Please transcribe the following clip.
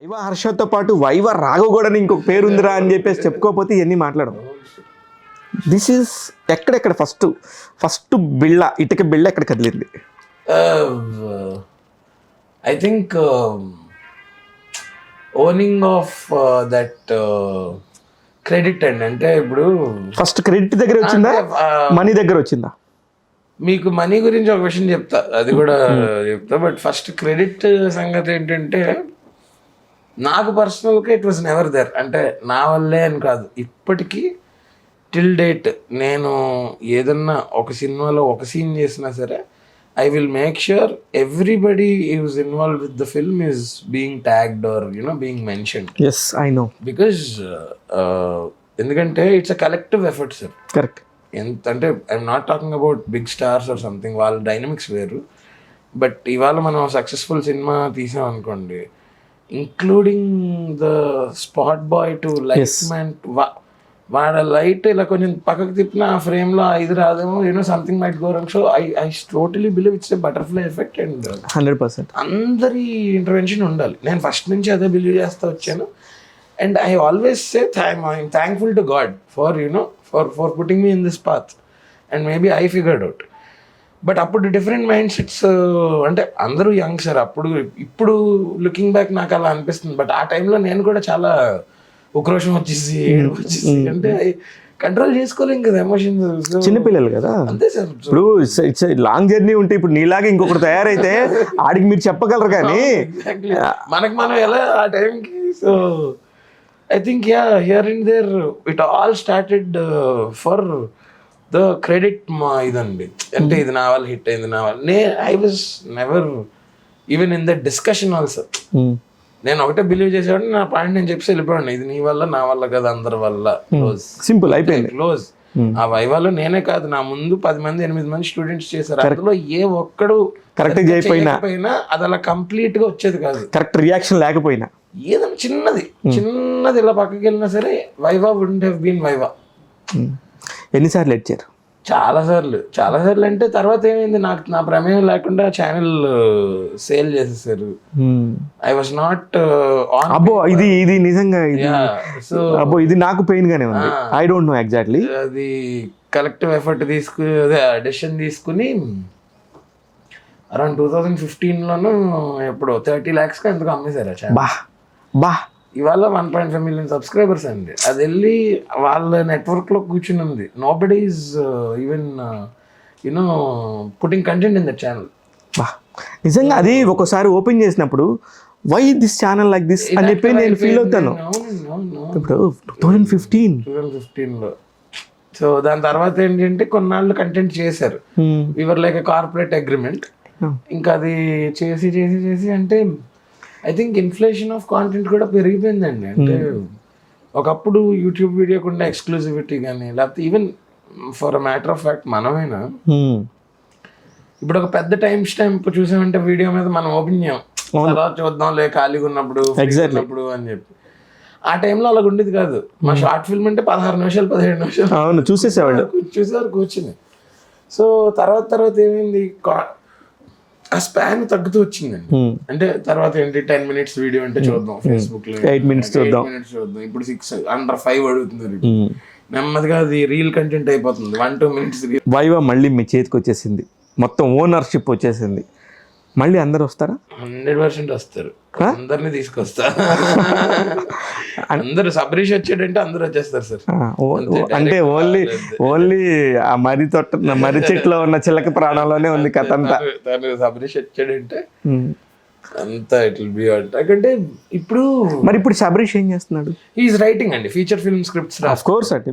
Viva హర్షతో పాటు viva Raghav కూడా ఇంకొక పేరు ఉందిరా అని చెప్పేసి చెప్పుకోకపోతే ఇవన్నీ మాట్లాడడం. దిస్ ఈస్ ఎక్కడెక్కడ ఫస్ట్ బిళ్ళ ఇటుక బిళ్ళ ఎక్కడ కదిలింది? I think owning of that credit అండి. అంటే ఇప్పుడు ఫస్ట్ క్రెడిట్ దగ్గర వచ్చిందా, మనీ దగ్గర వచ్చిందా? మీకు మనీ గురించి ఒక విషయం చెప్తా, అది కూడా చెప్తా. బట్ ఫస్ట్ క్రెడిట్ సంగతి ఏంటంటే, నాకు పర్సనల్గా ఇట్ వాజ్ నెవర్ దేర్. అంటే నా వల్లే అని కాదు, ఇప్పటికీ టిల్ డేట్ నేను ఏదన్నా ఒక సినిమాలో ఒక సీన్ చేసినా సరే, I will make sure everybody who's involved with the film is being tagged or being mentioned. Yes, I know. Because ఎందుకంటే it's a collective effort, sir. Correct. అంటే I'm not talking about big stars or something, వాళ్ళ dynamics వేరు. But ఇవాళ మనం successful cinema తీసాం అనుకోండి, including the spot boy to light man, వాడ light ఇలా కొంచెం పక్కకు తిప్పిన ఆ ఫ్రేమ్లో 5 రాదేమో, something might go wrong. So I totally believe it's a butterfly effect and 100% అందరి ఇంటర్వెన్షన్ ఉండాలి. నేను ఫస్ట్ నుంచి అదే బిలీవ్ చేస్తూ వచ్చాను. And I always say I'm thankful to God for for putting me in this path. And maybe I figured out. But అప్పుడు different mind sets, అంటే అందరూ యంగ్ సార్ అప్పుడు. ఇప్పుడు లుకింగ్ బ్యాక్ నాకు అలా అనిపిస్తుంది. బట్ ఆ టైంలో నేను కూడా చాలా ఉక్రోషం వచ్చేసి అంటే కంట్రోల్ చేసుకోలేం కదా ఎమోషన్స్, చిన్నపిల్లలు కదా. అంతే సార్. ఇప్పుడు ఇట్స్ లాంగ్ జర్నీ ఉంటే ఇప్పుడు నీలాగా ఇంకొకటి తయారైతే ఆడికి మీరు చెప్పగలరు, కానీ మనకు మనం ఎలా ఆ టైంకి. So I think here and there it all started for the credit మా ఇదండి. అంటే ఇది నా వల్ల హిట్ అయింది, నా వల్ల. I was never even in the discussion also. నేను ఒకటే బిలీవ్ చేసేవాడు, నా పాయింట్ నేను చెప్పి వెళ్ళిపోయాను, ఇది నీ వల్ల నా వల్ల కదా, అందరి వల్ల. క్లోజ్, సింపుల్ అయిపోయింది, క్లోజ్. ఆ వైవాలో నేనే కాదు, నా ముందు 10 మంది 8 మంది స్టూడెంట్స్ చేశారు. అందులో ఏ ఒక్కడు కరెక్ట్ చేయకపోయినా అది అలా కంప్లీట్ గా వచ్చేది కాదు. కరెక్ట్ రియాక్షన్ లేకపోయినా ఏదైనా చిన్నది ఇలా పక్కకి వెళ్ళినా సరే Viva wouldn't have been Viva. ఎన్నిసార్లు ఎడ్చారు? చాలా సార్లు. అంటే తర్వాత ఏమైంది, నాకు నా ప్రమేయం లేకుండా ఛానల్ సేల్ చేసేసారు. I was not on. అబ్బో, ఇది నిజంగా సో అబ్బో, ఇది నాకు పెయిన్ గానే ఉంది. I don't know exactly. అది కలెక్టివ్ ఎఫర్ట్ డెసిషన్ తీసుకుని అరౌండ్ 2015లోనూ ఎప్పుడు 30 lakhs ఎందుకు అమ్మేశారు ఆ ఛానల్. బా ఇవాళ 1.5 million సబ్స్క్రైబర్స్ అండి. అది వెళ్ళి వాళ్ళ నెట్వర్క్లో కూర్చుని ఉంది. Nobody is even putting content in that channel. నిజంగా అది ఒకసారి ఓపెన్ చేసినప్పుడు why this channel like this అని చెప్పి నేను ఫీల్ అవుతాను. ఇప్పుడు 2015లో. సో దాని తర్వాత ఏంటంటే కొన్నాళ్ళు కంటెంట్ చేశారు. We were like a corporate agreement. ఇంకా అది చేసి అంటే I think inflation of content కూడా పెరిగిపోయిందండి. అంటే ఒకప్పుడు యూట్యూబ్ వీడియోకుండా ఎక్స్క్లూజివిటీ కానీ, లేకపోతే even for a matter of fact మనమైనా ఇప్పుడు ఒక పెద్ద టైం స్టాంప్ చూసామంటే వీడియో మీద మనం ఓపెన్ చేయం, తర్వాత చూద్దాంలే ఖాళీగా ఉన్నప్పుడు అని చెప్పి. ఆ టైంలో అలా ఉండేది కాదు. మా షార్ట్ ఫిల్మ్ అంటే 16 నిమిషాలు 17 నిమిషాలు చూసేవాళ్ళు కూర్చుని. సో తర్వాత ఏమైంది, ఆ స్పాన్ తగ్గుతూ వచ్చిందండి. అంటే తర్వాత ఏంటి 10 minutes వీడియో అంటే చూద్దాం, ఫేస్బుక్ లో 8 minutes చూద్దాం. ఇప్పుడు 6 under 5 అడుగుతున్నారు. నెమ్మదిగా అది రీల్ కంటెంట్ అయిపోతుంది. 1-2 minutes రీల్. వైవా మళ్ళీ మీ చేతికి వచ్చేసింది, మొత్తం ఓనర్షిప్ వచ్చేసింది. మళ్ళీ అందరు వస్తారా? 100% వస్తారు. అందరినీ తీసుకొస్తా. అందరు సబరీష్ వచ్చాడంటే అందరు వచ్చేస్తారు సార్. అంటే ఓన్లీ ఆ మర్రి చెట్లో ఉన్న చిలక ప్రాణంలోనే ఉంది కథ అంతా. సబరీష్ వచ్చాడంటే అంతా ఇట్ విల్ బి అంటే ఇప్పుడు సబరీష్ ఏం చేస్తున్నాడు? హి ఈస్ రైటింగ్ అండి feature film scripts. Of course అంటే